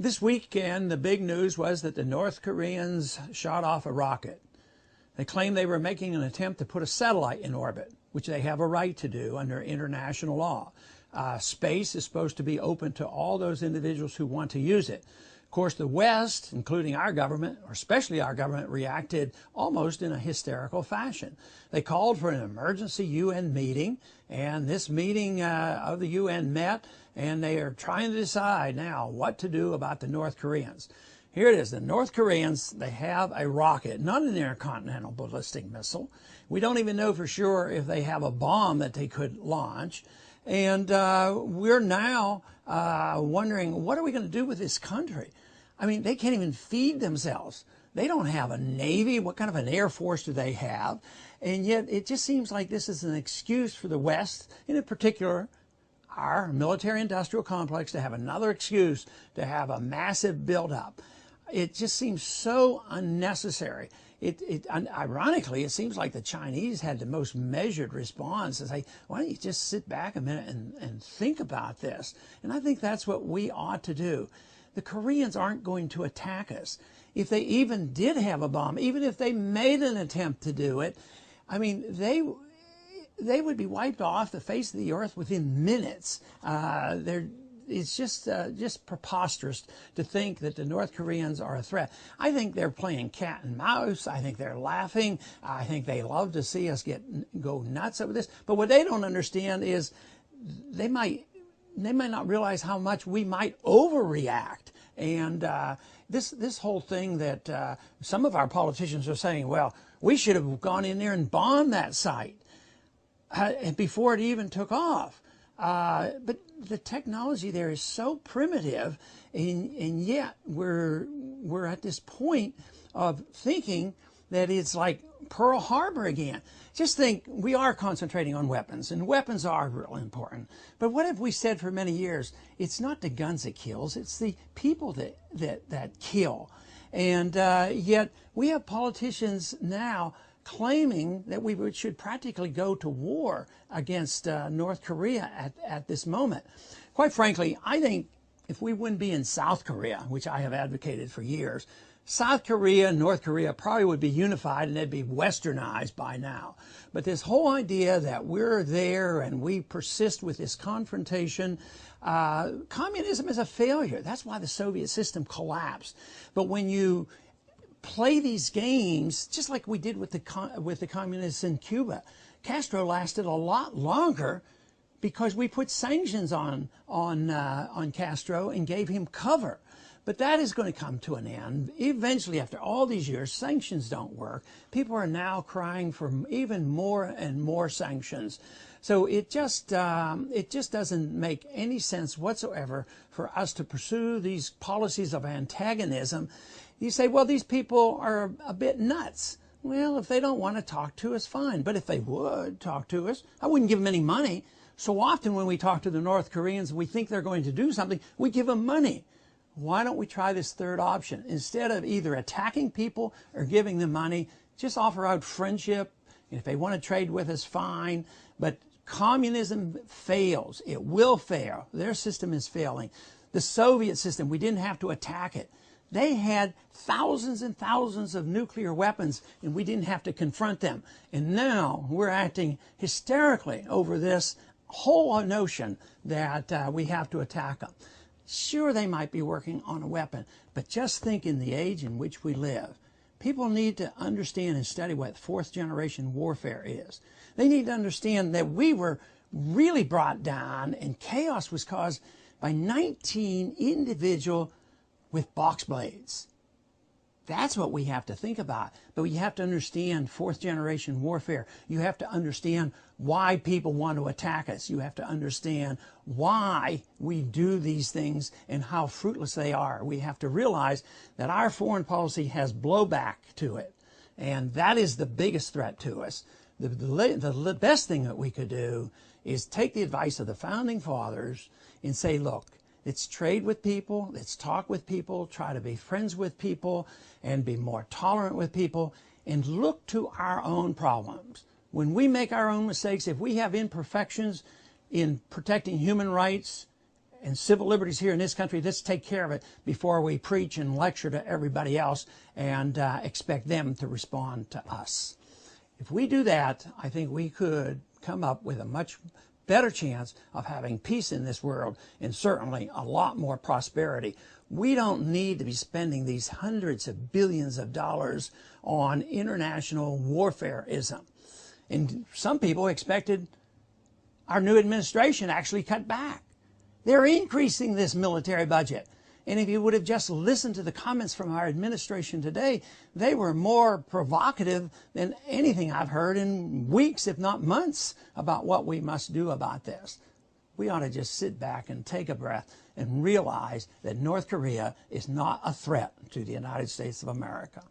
This weekend, the big news was that the North Koreans shot off a rocket. They claimed they were making an attempt to put a satellite in orbit, which they have a right to do under international law. Space is supposed to be open to all those individuals who want to use it. Of course, the West, including our government, or especially our government, reacted almost in a hysterical fashion. They called for an emergency UN meeting, and this meeting of the UN met, and they are trying to decide now what to do about the North Koreans. Here it is. The North Koreans, they have a rocket, not an intercontinental ballistic missile. We don't even know for sure if they have a bomb that they could launch. And we're now wondering, what are we going to do with this country? I mean, they can't even feed themselves. They don't have a Navy. What kind of an Air Force do they have? And yet it just seems like this is an excuse for the West, and in particular, our military-industrial complex, to have another excuse to have a massive buildup. It just seems so unnecessary. Ironically, it seems like the Chinese had the most measured response and say, why don't you just sit back a minute and think about this? And I think that's what we ought to do. The Koreans aren't going to attack us. If they even did have a bomb, even if they made an attempt to do it, I mean, they would be wiped off the face of the earth within minutes. It's just preposterous to think that the North Koreans are a threat. I think they're playing cat and mouse. I think they're laughing. I think they love to see us go nuts over this. But what they don't understand is they might not realize how much we might overreact. And this whole thing that some of our politicians are saying, well, we should have gone in there and bombed that site before it even took off. But the technology there is so primitive, and yet we're at this point of thinking that it's like Pearl Harbor again. Just think, we are concentrating on weapons, and weapons are really important. But what have we said for many years? It's not the guns that kills, it's the people that kill. And yet we have politicians now claiming that we should practically go to war against North Korea at this moment. Quite frankly, I think if we wouldn't be in South Korea, which I have advocated for years, South Korea and North Korea probably would be unified and they'd be westernized by now. But this whole idea that we're there and we persist with this confrontation, communism is a failure. That's why the Soviet system collapsed. But when you play these games, just like we did with the communists in Cuba, Castro lasted a lot longer because we put sanctions on Castro and gave him cover. But that is going to come to an end. Eventually, after all these years, sanctions don't work. People are now crying for even more and more sanctions. So it just doesn't make any sense whatsoever for us to pursue these policies of antagonism. You say, well, these people are a bit nuts. Well, if they don't want to talk to us, fine. But if they would talk to us, I wouldn't give them any money. So often when we talk to the North Koreans, we think they're going to do something, we give them money. Why don't we try this third option? Instead of either attacking people or giving them money, just offer out friendship. If they want to trade with us, fine. But communism fails. It will fail. Their system is failing. The Soviet system, we didn't have to attack it. They had thousands and thousands of nuclear weapons, and we didn't have to confront them. And now we're acting hysterically over this whole notion that we have to attack them. Sure, they might be working on a weapon, but just think in the age in which we live. People need to understand and study what fourth-generation warfare is. They need to understand that we were really brought down, and chaos was caused by 19 individuals with box blades. That's what we have to think about. But you have to understand fourth-generation warfare. You have to understand why people want to attack us. You have to understand why we do these things and how fruitless they are. We have to realize that our foreign policy has blowback to it. And that is the biggest threat to us. The best thing that we could do is take the advice of the Founding Fathers and say, look, let's trade with people, let's talk with people, try to be friends with people, and be more tolerant with people, and look to our own problems. When we make our own mistakes, if we have imperfections in protecting human rights, and civil liberties here in this country, let's take care of it before we preach and lecture to everybody else and expect them to respond to us. If we do that, I think we could come up with a much better chance of having peace in this world and certainly a lot more prosperity. We don't need to be spending these hundreds of billions of dollars on international warfareism. And some people expected our new administration actually cut back. They're increasing this military budget. And if you would have just listened to the comments from our administration today, they were more provocative than anything I've heard in weeks, if not months, about what we must do about this. We ought to just sit back and take a breath and realize that North Korea is not a threat to the United States of America.